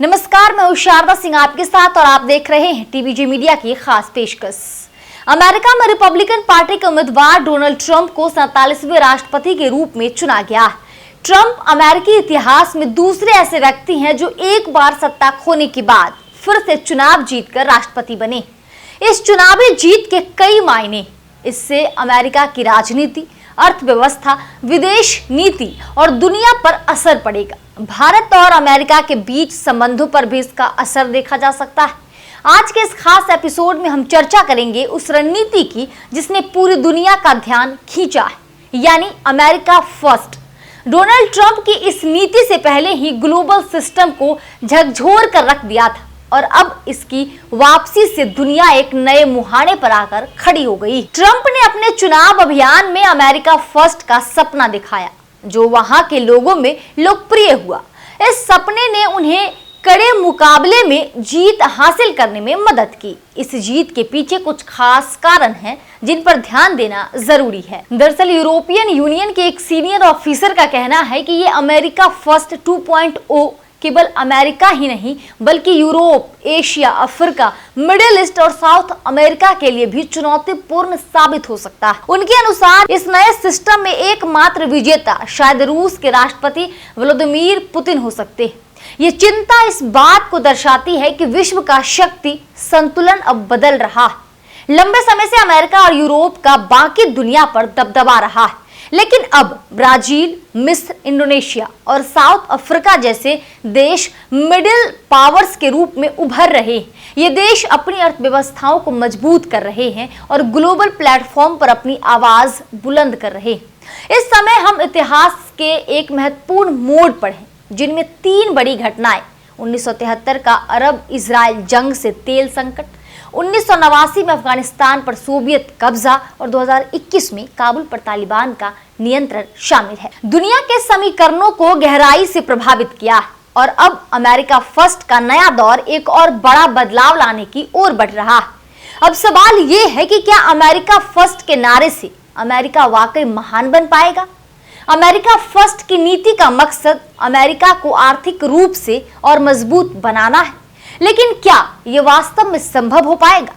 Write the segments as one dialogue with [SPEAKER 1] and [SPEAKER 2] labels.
[SPEAKER 1] नमस्कार, मैं हूं शारदा सिंह आपके साथ और आप देख रहे हैं टीवीजी मीडिया की खास पेशकश। अमेरिका में रिपब्लिकन पार्टी के उम्मीदवार डोनाल्ड ट्रंप को 47वें राष्ट्रपति के रूप में चुना गया। ट्रंप अमेरिकी इतिहास में दूसरे ऐसे व्यक्ति हैं जो एक बार सत्ता खोने के बाद फिर से चुनाव जीतकर राष्ट्रपति बने। इस चुनावी जीत के कई मायने, इससे अमेरिका की राजनीति, अर्थव्यवस्था, विदेश नीति और दुनिया पर असर पड़ेगा। भारत और अमेरिका के बीच संबंधों पर भी इसका असर देखा जा सकता है। आज के इस खास एपिसोड में हम चर्चा करेंगे उस रणनीति की जिसने पूरी दुनिया का ध्यान खींचा है, यानी अमेरिका फर्स्ट। डोनाल्ड ट्रंप की इस नीति से पहले ही ग्लोबल सिस्टम को झकझोर कर रख दिया था और अब इसकी वापसी से दुनिया एक नए मुहाने पर आकर खड़ी हो गई। ट्रंप ने अपने चुनाव अभियान में अमेरिका फर्स्ट का सपना दिखाया, जो वहां के लोगों में लोकप्रिय हुआ। इस सपने ने उन्हें कड़े मुकाबले में जीत हासिल करने में मदद की। इस जीत के पीछे कुछ खास कारण हैं जिन पर ध्यान देना जरूरी है। दरअसल यूरोपियन यूनियन के एक सीनियर ऑफिसर का कहना है कि ये अमेरिका फर्स्ट 2.0 केवल अमेरिका ही नहीं बल्कि Europe, Asia, Africa, middle east और साउथ अमेरिका के लिए भी चुनौतीपूर्ण साबित हो सकता है। उनके अनुसार इस नए सिस्टम में एकमात्र विजेता शायद रूस के राष्ट्रपति व्लादिमीर पुतिन हो सकते हैं। ये चिंता इस बात को दर्शाती है कि विश्व का शक्ति संतुलन अब बदल रहा है। लंबे समय से अमेरिका और यूरोप का बाकी दुनिया पर दबदबा रहा है, लेकिन अब ब्राजील, मिस्र, इंडोनेशिया और साउथ अफ्रीका जैसे देश मिडिल पावर्स के रूप में उभर रहे हैं। ये देश अपनी अर्थव्यवस्थाओं को मजबूत कर रहे हैं और ग्लोबल प्लेटफॉर्म पर अपनी आवाज बुलंद कर रहे हैं। इस समय हम इतिहास के एक महत्वपूर्ण मोड़ पर हैं, जिनमें तीन बड़ी घटनाएं 1973 का अरब इजराइल जंग से तेल संकट, 1989 में अफगानिस्तान पर सोवियत कब्जा और 2021 में काबुल पर तालिबान का नियंत्रण शामिल है। दुनिया के समीकरणों को गहराई से प्रभावित किया और अब अमेरिका फर्स्ट का नया दौर एक और बड़ा बदलाव लाने की ओर बढ़ रहा है। अब सवाल ये है कि क्या अमेरिका फर्स्ट के नारे से अमेरिका वाकई महान बन पाएगा? अमेरिका फर्स्ट की नीति का मकसद अमेरिका को आर्थिक रूप से और मजबूत बनाना है, लेकिन क्या यह वास्तव में संभव हो पाएगा?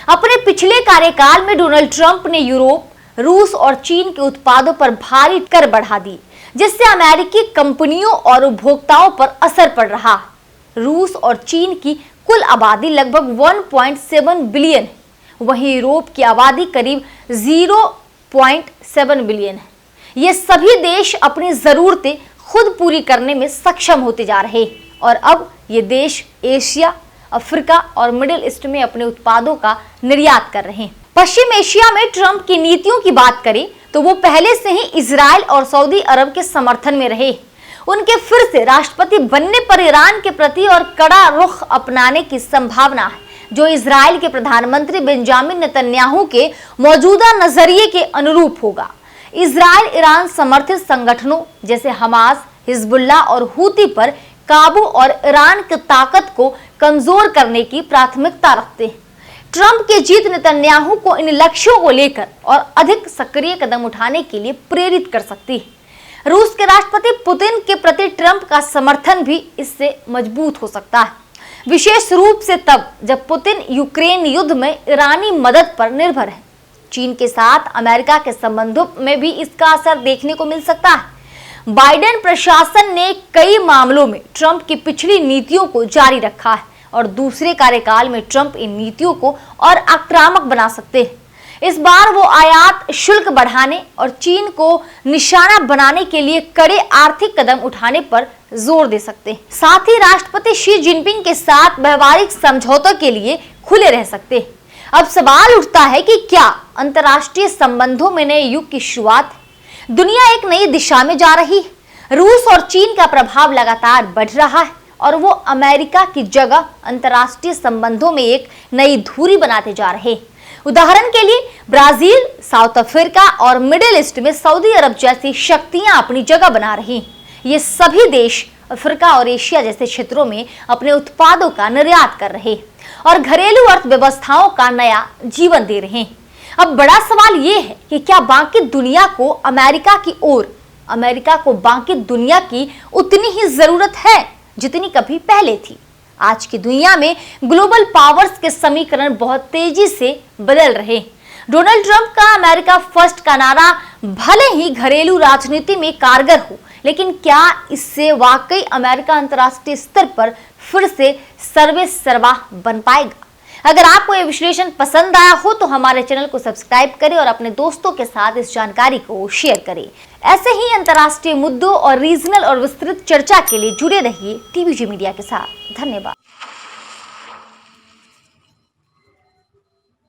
[SPEAKER 1] अपने पिछले कार्यकाल में डोनाल्ड ट्रंप ने यूरोप, रूस और चीन के उत्पादों पर भारी कर बढ़ा दिए, जिससे अमेरिकी कंपनियों और उपभोक्ताओं पर असर पड़ रहा है। रूस और चीन की कुल आबादी लगभग 1.7 बिलियन है, वहीं यूरोप की आबादी करीब 0.7 बिलियन है। ये सभी देश अपनी जरूरतें खुद पूरी करने में सक्षम होते जा रहे हैं और अब ये देश एशिया, अफ्रीका और मिडिल ईस्ट में अपने उत्पादों का निर्यात कर रहे हैं। पश्चिम एशिया में ट्रंप की नीतियों की बात करें तो वो पहले से ही इजराइल और सऊदी अरब के समर्थन में रहे। उनके फिर से राष्ट्रपति बनने पर ईरान के प्रति और कड़ा रुख अपनाने की संभावना है, जो इजराइल के प्रधानमंत्री बेंजामिन नेतन्याहू के मौजूदा नजरिए के अनुरूप होगा। इजराइल ईरान समर्थित संगठनों जैसे हमास, हिजबुल्लाह और हूती पर काबू और ईरान की ताकत को कमजोर करने की प्राथमिकता रखते हैं। ट्रंप की जीत नेतन्याहू को इन लक्ष्यों को लेकर और अधिक सक्रिय कदम उठाने के लिए प्रेरित कर सकती है। रूस के राष्ट्रपति पुतिन के प्रति ट्रंप का समर्थन भी इससे मजबूत हो सकता है, विशेष रूप से तब जब पुतिन यूक्रेन युद्ध में ईरानी मदद पर निर्भर है। चीन के साथ अमेरिका के संबंधों में भी इसका असर देखने को मिल सकता है। बाइडेन प्रशासन ने कई मामलों में ट्रंप की पिछली नीतियों को जारी रखा है और दूसरे कार्यकाल में ट्रंप इन नीतियों को और आक्रामक बना सकते हैं। इस बार वो आयात शुल्क बढ़ाने और चीन को निशाना बनाने के लिए कड़े आर्थिक कदम उठाने पर जोर दे सकते हैं। साथ ही राष्ट्रपति शी जिनपिंग के साथ व्यवहारिक समझौतों के लिए खुले रह सकते हैं। अब सवाल उठता है कि क्या अंतर्राष्ट्रीय संबंधों में नए युग की शुरुआत है? दुनिया एक नई दिशा में जा रही है। रूस और चीन का प्रभाव लगातार बढ़ रहा है और वो अमेरिका की जगह अंतर्राष्ट्रीय संबंधों में एक नई धुरी बनाते जा रहे हैं। उदाहरण के लिए ब्राजील, साउथ अफ्रीका और मिडिल ईस्ट में सऊदी अरब जैसी शक्तियां अपनी जगह बना रही हैं। ये सभी देश अफ्रीका और एशिया जैसे क्षेत्रों में अपने उत्पादों का निर्यात कर रहे हैं और घरेलू अर्थव्यवस्थाओं का नया जीवन दे रहे हैं। अब बड़ा सवाल ये है कि क्या बाकी दुनिया को अमेरिका को बाकी दुनिया की उतनी ही जरूरत है जितनी कभी पहले थी। आज की दुनिया में ग्लोबल पावर्स के समीकरण बहुत तेजी से बदल रहे हैं। डोनाल्ड ट्रंप का अमेरिका फर्स्ट का नारा भले ही घरेलू राजनीति में कारगर हो, लेकिन क्या इससे वाकई अमेरिका अंतर्राष्ट्रीय स्तर पर फिर से सर्वेसर्वा बन पाएगा? अगर आपको यह विश्लेषण पसंद आया हो तो हमारे चैनल को सब्सक्राइब करें और अपने दोस्तों के साथ इस जानकारी को शेयर करें। ऐसे ही अंतर्राष्ट्रीय मुद्दों और रीजनल और विस्तृत चर्चा के लिए जुड़े रहिए टीवीजी मीडिया के साथ। धन्यवाद।